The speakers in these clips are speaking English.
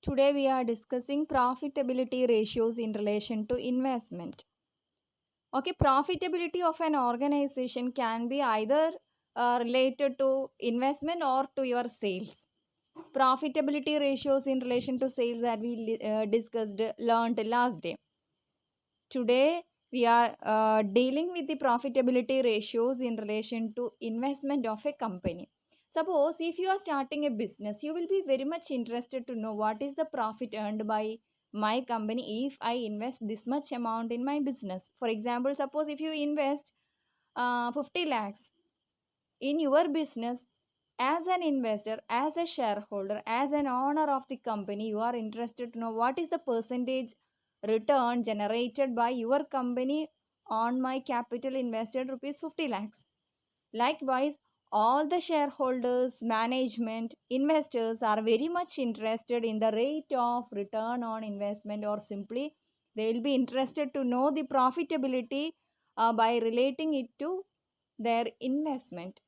Today we are discussing profitability ratios in relation to investment. Okay, profitability of an organization can be either related to investment or to your sales. Profitability ratios in relation to sales that we discussed, learned last day. Today we are dealing with the profitability ratios in relation to investment of a company. Suppose if you are starting a business, you will be very much interested to know what is the profit earned by my company if I invest this much amount in my business. For example, suppose if you invest 50 lakhs in your business, as an investor, as a shareholder, as an owner of the company, you are interested to know what is the percentage return generated by your company on my capital invested rupees 50 lakhs. Likewise, all the shareholders, management, investors are very much interested in the rate of return on investment, or simply they will be interested to know the profitability by relating it to their investment.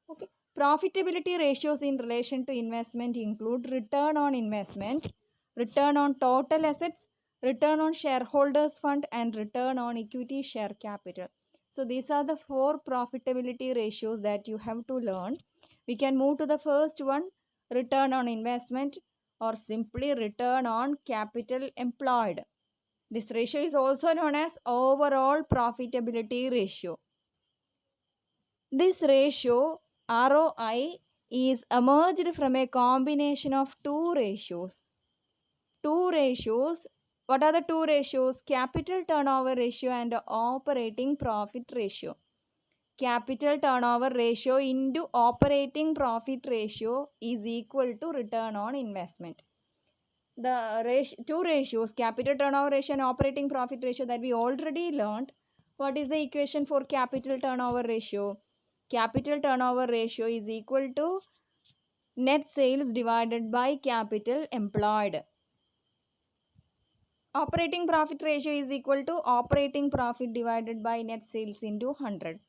Okay. Profitability ratios in relation to investment include return on investment, return on total assets, return on shareholders fund, and return on equity share capital. So these are the four profitability ratios that you have to learn. We can move to the first one, return on investment, or simply return on capital employed. This ratio is also known as overall profitability ratio. This ratio ROI is emerged from a combination of two ratios. Two ratios. What are the two ratios? Capital turnover ratio and operating profit ratio. Capital turnover ratio into operating profit ratio is equal to return on investment. The two ratios, capital turnover ratio and operating profit ratio, that we already learned. What is the equation for capital turnover ratio? Capital turnover ratio is equal to net sales divided by capital employed. Operating profit ratio is equal to operating profit divided by net sales into 100.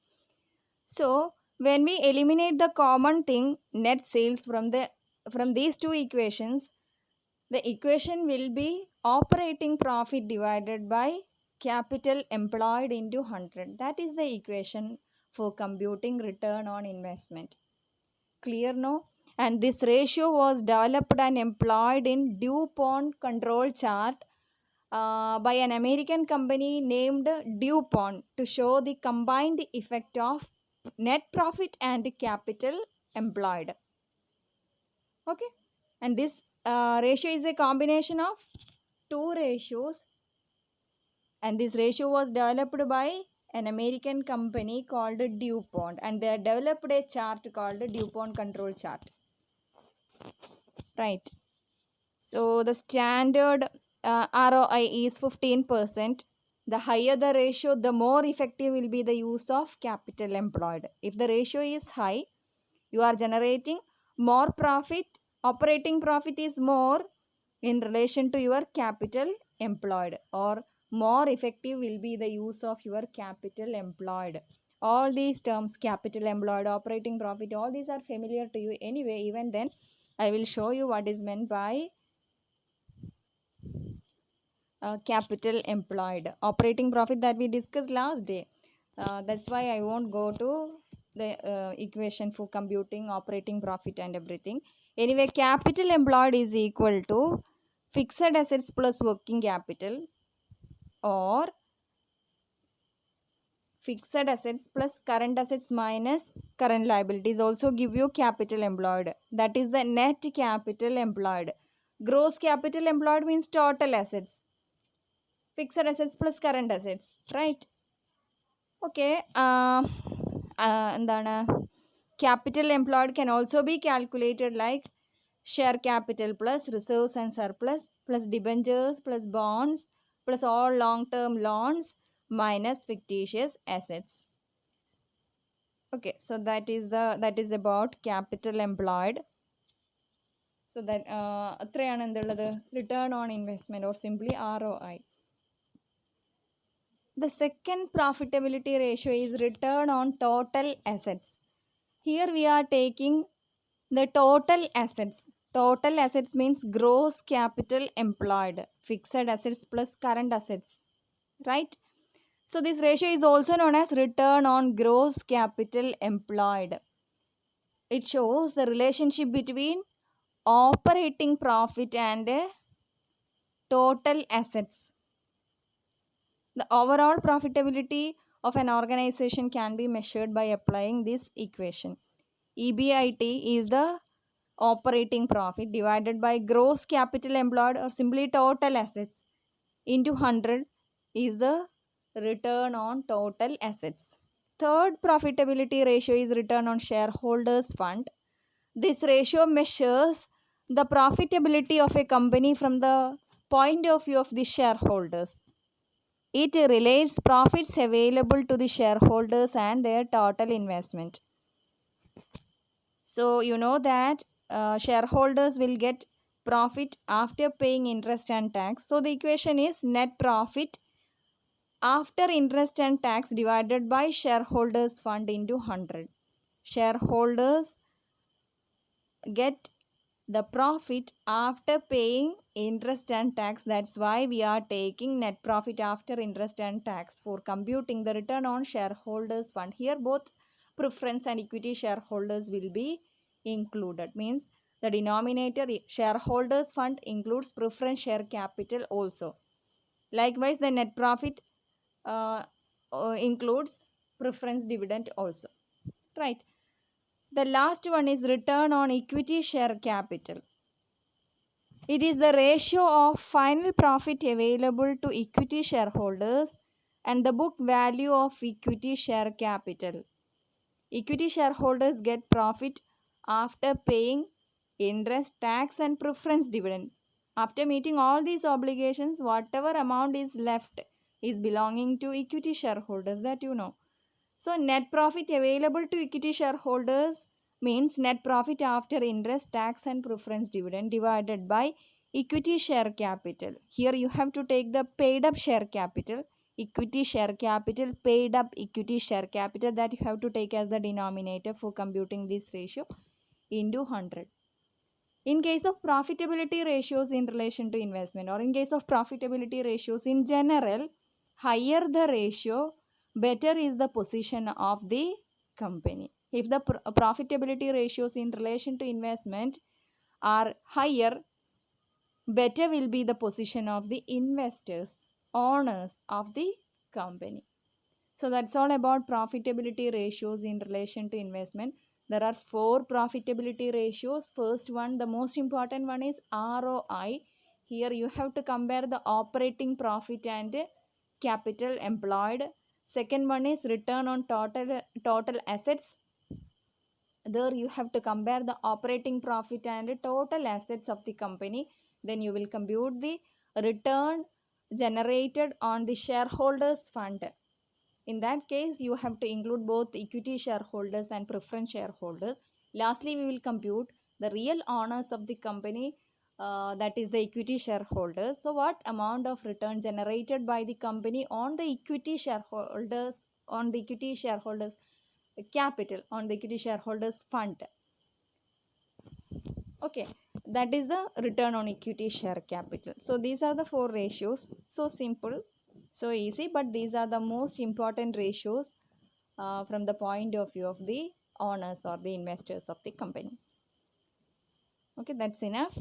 So when we eliminate the common thing, net sales, from these two equations, the equation will be operating profit divided by capital employed into 100. That is the equation for computing return on investment. Clear, no? And this ratio was developed and employed in DuPont control chart by an American company named DuPont to show the combined effect of net profit and capital employed. Okay, and this ratio is a combination of two ratios, and this ratio was developed by an American company called DuPont, and they developed a chart called DuPont control chart. Right. So the standard ROI is 15%. The higher the ratio, the more effective will be the use of capital employed. If the ratio is high, you are generating more profit. Operating profit is more in relation to your capital employed, or more effective will be the use of your capital employed. All these terms, capital employed, operating profit, all these are familiar to you anyway. Even then, I will show you what is meant by capital employed. Operating profit that we discussed last day. That's why I won't go to the equation for computing operating profit and everything. Anyway, capital employed is equal to fixed assets plus working capital, or fixed assets plus current assets minus current liabilities also give you capital employed. That is the net capital employed. Gross capital employed means total assets. Fixed assets plus current assets, right? Okay. എന്താണ് capital employed can also be calculated like share capital plus reserves and surplus plus debentures plus bonds plus all long term loans minus fictitious assets. Okay, so that is about capital employed. So that അത്രയാണ് എന്തുള്ളത്, return on investment, or simply ROI. The second profitability ratio is return on total assets. Here we are taking the total assets. Total assets means gross capital employed, fixed assets plus current assets, right? So this ratio is also known as return on gross capital employed. It shows the relationship between operating profit and total assets. The overall profitability of an organization can be measured by applying this equation. EBIT is the operating profit divided by gross capital employed or simply total assets into 100 is the return on total assets. Third profitability ratio is return on shareholders fund. This ratio measures the profitability of a company from the point of view of the shareholders. It relates profits available to the shareholders and their total investment. So you know that shareholders will get profit after paying interest and tax. So the equation is net profit after interest and tax divided by shareholders fund into 100. Shareholders get the profit after paying interest and tax. That's why we are taking net profit after interest and tax for computing the return on shareholders fund. Here both preference and equity shareholders will be included. Means the denominator shareholders fund includes preference share capital also. Likewise, the net profit includes preference dividend also, right? The last one is return on equity share capital. It is the ratio of final profit available to equity shareholders and the book value of equity share capital. Equity shareholders get profit after paying interest, tax and preference dividend. After meeting all these obligations, whatever amount is left is belonging to equity shareholders, that you know. So net profit available to equity shareholders means net profit after interest, tax and preference dividend divided by equity share capital. Here you have to take the paid up share capital, equity share capital, paid up equity share capital, that you have to take as the denominator for computing this ratio into 100. In case of profitability ratios in relation to investment, or in case of profitability ratios in general, higher the ratio, better is the position of the company. If the profitability ratios in relation to investment are higher, better will be the position of the investors, owners of the company. So that's all about profitability ratios in relation to investment. There are 4 profitability ratios. First one, the most important one is ROI. Here you have to compare the operating profit and capital employed. Second one is return on total assets. There you have to compare the operating profit and total assets of the company. Then you will compute the return generated on the shareholders fund. In that case, you have to include both equity shareholders and preference shareholders. Lastly, we will compute the real owners of the company, that is the equity shareholders. So what amount of return generated by the company on the equity shareholders, capital, on the equity shareholders fund. Okay, that is the return on equity share capital. So these are the 4 ratios. So simple, so easy, but these are the most important ratios from the point of view of the owners or the investors of the company. Okay, that's enough.